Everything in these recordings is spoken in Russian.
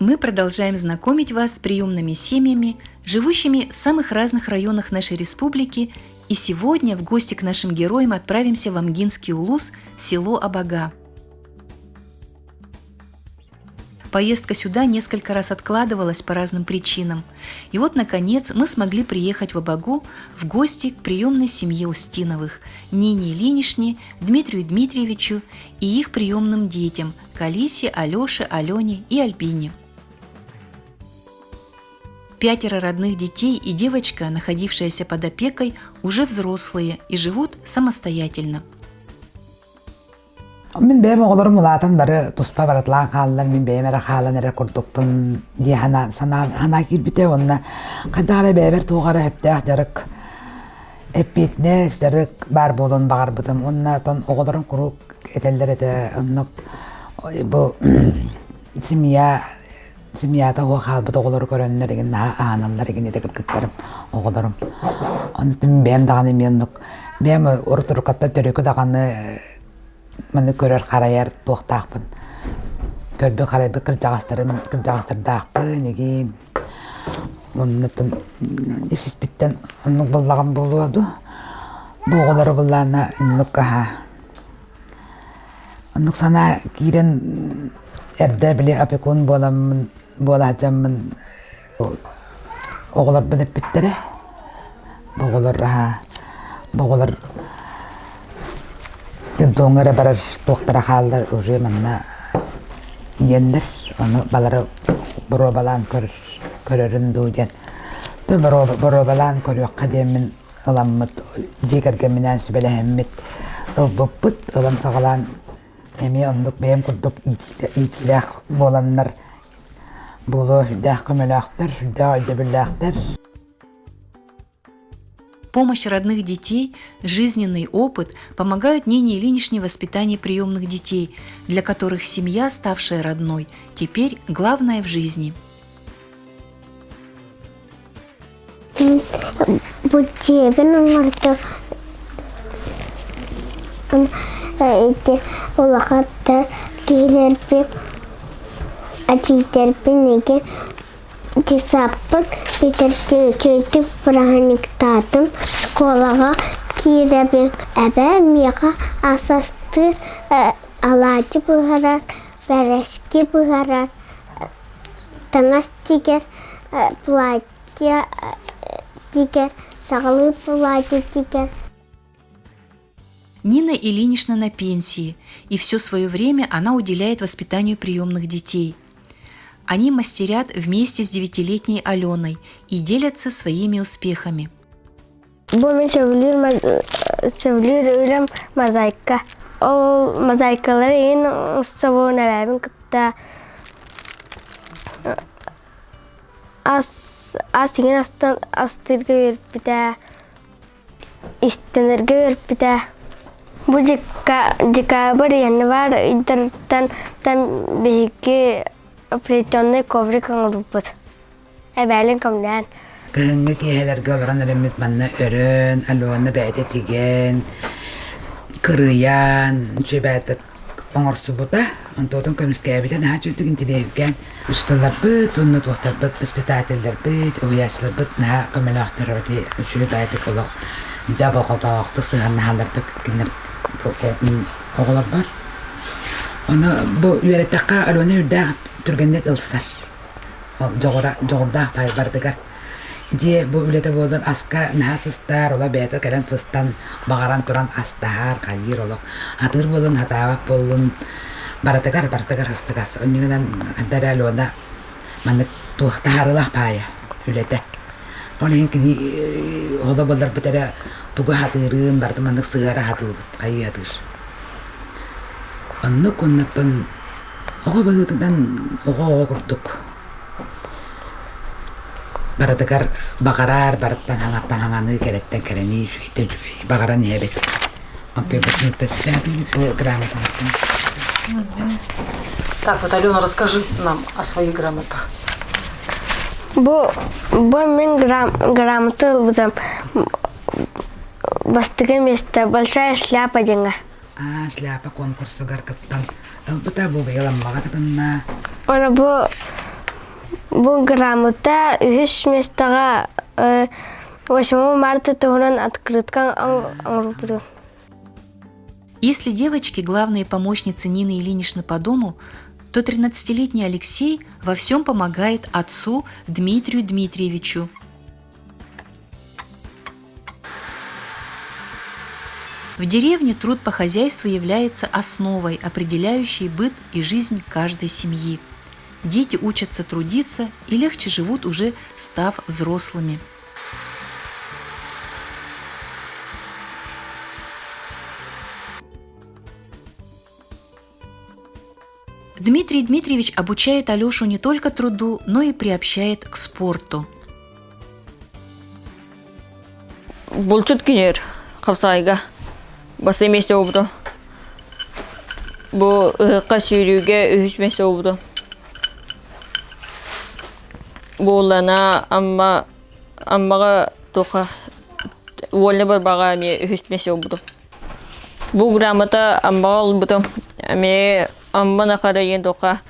Мы продолжаем знакомить вас с приемными семьями, живущими в самых разных районах нашей республики, и сегодня в гости к нашим героям отправимся в Амгинский улус, в село Абага. Поездка сюда несколько раз откладывалась по разным причинам. И вот, наконец, мы смогли приехать в Абагу в гости к приемной семье Устиновых, Нине Ильиничне, Дмитрию Дмитриевичу и их приемным детям – Калисе, Алёше, Алене и Альбине. 5 родных детей и девочка, находившаяся под опекой, уже взрослые и живут самостоятельно. Min benim oğullarım ulatan bari tuspa baratlan kallar min benim era kalan era kurtukpun diye hana girbite onna kadar beber tuğara hep de jarık hep bitne jarık bar bolon bağır bıdım onna ton oğullarım kuruk eteller ete onna bu simyata o kalbı oğulları görenlerin anaların ede kıtlarım oğullarım onun için benim dağını miyanlık benim ortalık katta törükü dağını Məni görər qarayar toxtaqpın. Görbe qarayıb kırcağastırdaqpın egin. Onun isis bitten onun bullağım buluyordu. Boğuları bullağına innuk aha. Onun sana giren erde bile apekun bolacamın oğular binip bittere. Boğular Doğru barar doktora kaldı уже manna yendir onu baları balan körürün duyden tüm balan körüyor kademin alammet jigergeminen sebelehemmet buput alam sağlan emi onduk benim kurduk ikilah bolanlar bulu dah kemelaktır dah cebelaktır. Помощь родных детей, жизненный опыт помогают Нине Ильиничне в воспитании приемных детей, для которых семья, ставшая родной, теперь главное в жизни. Тисаппын битерти чөйтүп праханиктатым школага киребин әбә мига асасты алачы быгарар бәрески быгарар таңас тигер платья тигер сагылы платья тигер. Нина Ильинична на пенсии, и все свое время она уделяет воспитанию приемных детей. Они мастерят вместе с 9-летней Аленой и делятся своими успехами. Мен sevliyorum mozaika. O mozaikaları en savunma verdim kıtta. Asingen astırga verip bir de istenirge verip bir de. Bu jika bir yanı var internetten belki Приtonne kovri kangruput. Ebelin kamdan. Kenge kiheler gölran elimit manna örün, alona bäde tigen, kırıyan, şebätek oңор subuta, ontotun kömüskebiten ha çütük intilerken, ustalar bit, onu tohtar bit, ispitateller bit, oyaçlar bit, na kömelahtır öte şebätek olaq. Da boqaltaqtı sığanna halartık kinler oğlar var. Onu bu üretekka alona ürdaq Türgenlik ılsar. Doğurda pay bardıgar. Je bu ülete boldan aska naha sıstar ola beyata keren sıstan bağaran turan astahar kayir olaq. Hatır bolun hatavap bolun baratagar hıstıgas. Onundan kadar alona manık tuğtaharılah paya ülete. Olen kini oda boldar bitara tugu hatırın bardı manık sığara hatır kayir hatır. Onu kunnattan Oğu bağıtıdan oğu kurduk. Baratakar bakarar, barattan hanganı keretten kereni bakaran yebet. Окей, грамоты. Так, вот, Алена, расскажи нам о своих грамотах. Мен грамоты бастыгы место большая шляпа деньга. Шляпа конкурсу гаркаттан. Быта бу быйламага кытынна. Она Бұл грамота 3 местаға 8 марта туғынан открыткан аңрупыды. Если девочки главные помощницы Нины Ильиничны по дому, то 13-летний Алексей во всем помогает отцу Дмитрию Дмитриевичу. В деревне труд по хозяйству является основой, определяющей быт и жизнь каждой семьи. Дети учатся трудиться и легче живут, уже став взрослыми. Дмитрий Дмитриевич обучает Алешу не только труду, но и приобщает к спорту. Булчут кинер, хавсайга, басеместе обду. Бу касюрюге үсместе обду. Булана аммага тоха волне бар бага ме үсместе обду. Бу грамота аммага албуту. Аме аммана карайын тоха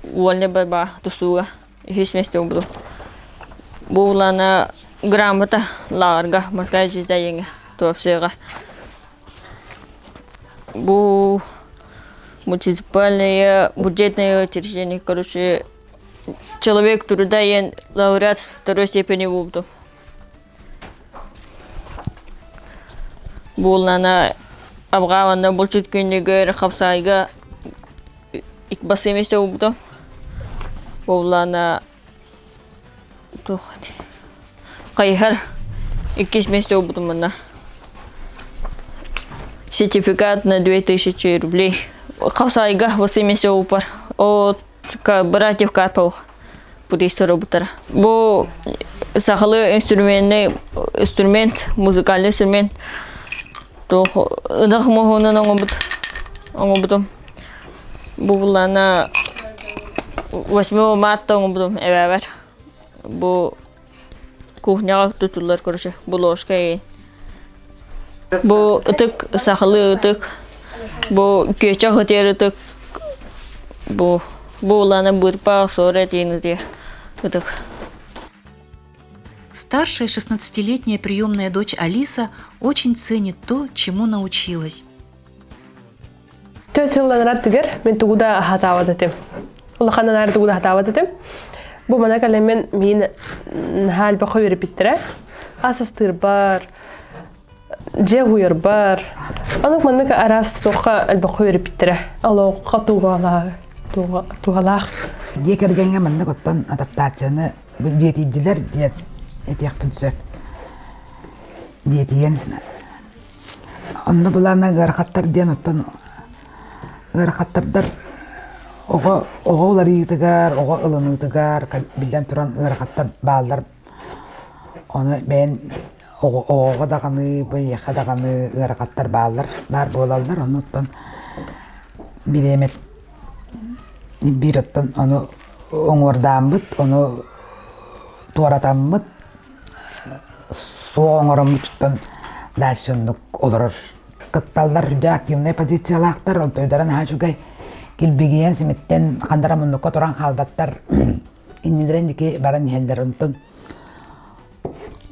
волне бар бага тусуга үсместе обду. Булана грамота ларга морская жизнь топсега. Бу муниципальное бюджетное учреждение, короче, человек труда и лауреат второй степени вуду. Булана абгавана булчут күннеге хапсайга икбасеместе вуду. Булана тухати Кайхар, 2 месяца опыта мана. Сертификат на 2000 рублей. Хавсайга 8 месяцев опыта. От братьев Карпов. Пуристы работара. Бу сахалы инструмент, музыкальный инструмент. То нах мохона на опыт. Була на 8 марта опыта. Эвер. Бу кухняга tutullar, короче, буложка и бу тык сахалы тык бу кеча хотер тык бу булана бурпа соретинде тык. Старшая 16-летняя приемная дочь Алиса очень ценит то, чему научилась. Мен тугуда хатавадатым. Улахана нар тугуда хатавадатым. Бу мана калемен мин хал бахойр питре асастыр бар жегуер бар анак манка арас тоха албахойр питре алло катугала тугалах Декергенге мында коттон адаптацияны жетидилер дет этияппынсы детиен онны булана гархаттар ден оттон гархаттардар Оғылар егітігер, оғы ылынығытығар, білден тұран ұрақаттар балдар. Оны бән оғы дағаны, бұйеқа дағаны ұрақаттар балдар бар болалдар. Оны оттан білемет бір оттан оны оңырдан бұд, оны туаратан бұд, суы оңырын бұд оттан дәлшінлік олырыр. Қытталдар жүдә активный позициялақтар, ол тойдаран хажугай. Килбигиен симеттен қандара мұнныққа тұран қалбаттар иннелерен деке баран хелдер ұнтын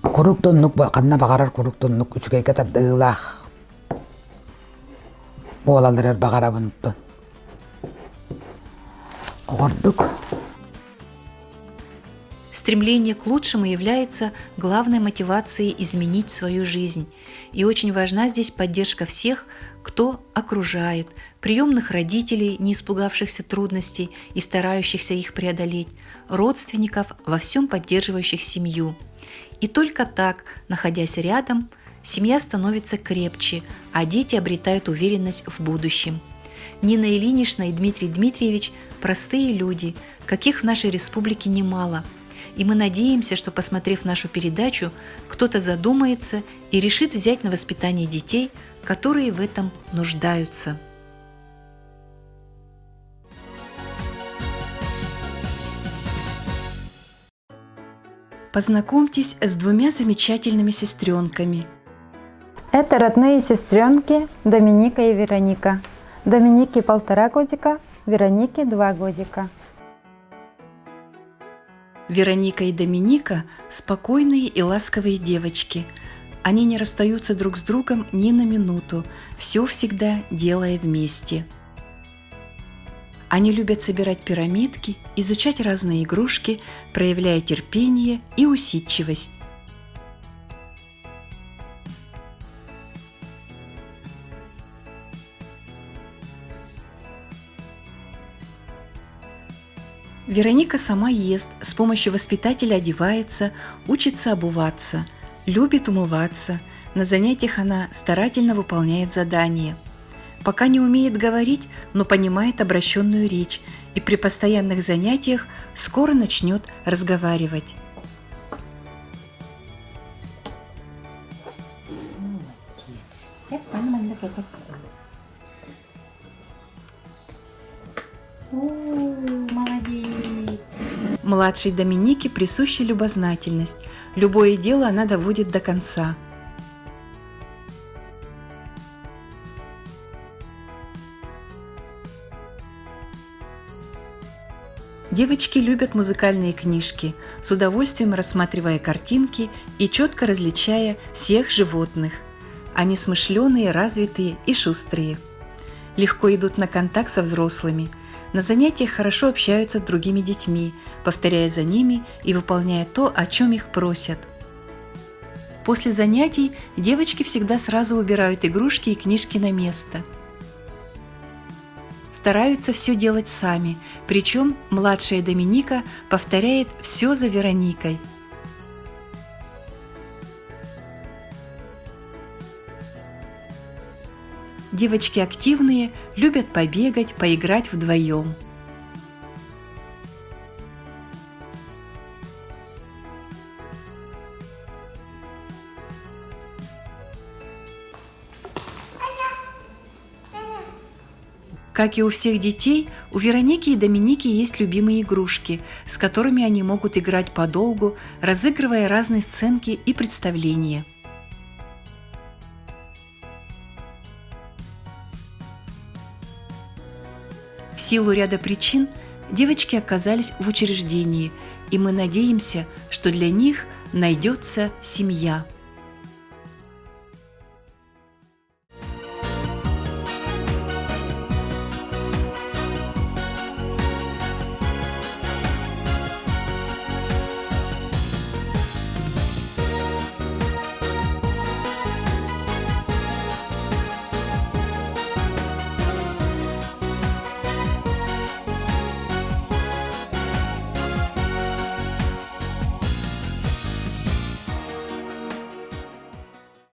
құрук тоннық қанна бағарар құрук тоннық үшкейке тардығылақ болалдырар бағара бұнтын оғырдық. Стремление к лучшему является главной мотивацией изменить свою жизнь. И очень важна здесь поддержка всех, кто окружает, приемных родителей, не испугавшихся трудностей и старающихся их преодолеть, родственников, во всем поддерживающих семью. И только так, находясь рядом, семья становится крепче, а дети обретают уверенность в будущем. Нина Ильинична и Дмитрий Дмитриевич – простые люди, каких в нашей республике немало. И мы надеемся, что, посмотрев нашу передачу, кто-то задумается и решит взять на воспитание детей, которые в этом нуждаются. Познакомьтесь с 2 замечательными сестренками. Это родные сестренки Доминика и Вероника. Доминике 1,5 годика, Веронике 2 годика. Вероника и Доминика – спокойные и ласковые девочки. Они не расстаются друг с другом ни на минуту, все всегда делая вместе. Они любят собирать пирамидки, изучать разные игрушки, проявляя терпение и усидчивость. Вероника сама ест, с помощью воспитателя одевается, учится обуваться, любит умываться. На занятиях она старательно выполняет задания. Пока не умеет говорить, но понимает обращенную речь и при постоянных занятиях скоро начнет разговаривать. Младшей Доминике присуща любознательность. Любое дело она доводит до конца. Девочки любят музыкальные книжки, с удовольствием рассматривая картинки и четко различая всех животных. Они смышленые, развитые и шустрые. Легко идут на контакт со взрослыми. На занятиях хорошо общаются с другими детьми, повторяя за ними и выполняя то, о чем их просят. После занятий девочки всегда сразу убирают игрушки и книжки на место. Стараются все делать сами, причем младшая Доминика повторяет все за Вероникой. Девочки активные, любят побегать, поиграть вдвоем. Как и у всех детей, у Вероники и Доминики есть любимые игрушки, с которыми они могут играть подолгу, разыгрывая разные сценки и представления. В силу ряда причин девочки оказались в учреждении, и мы надеемся, что для них найдется семья.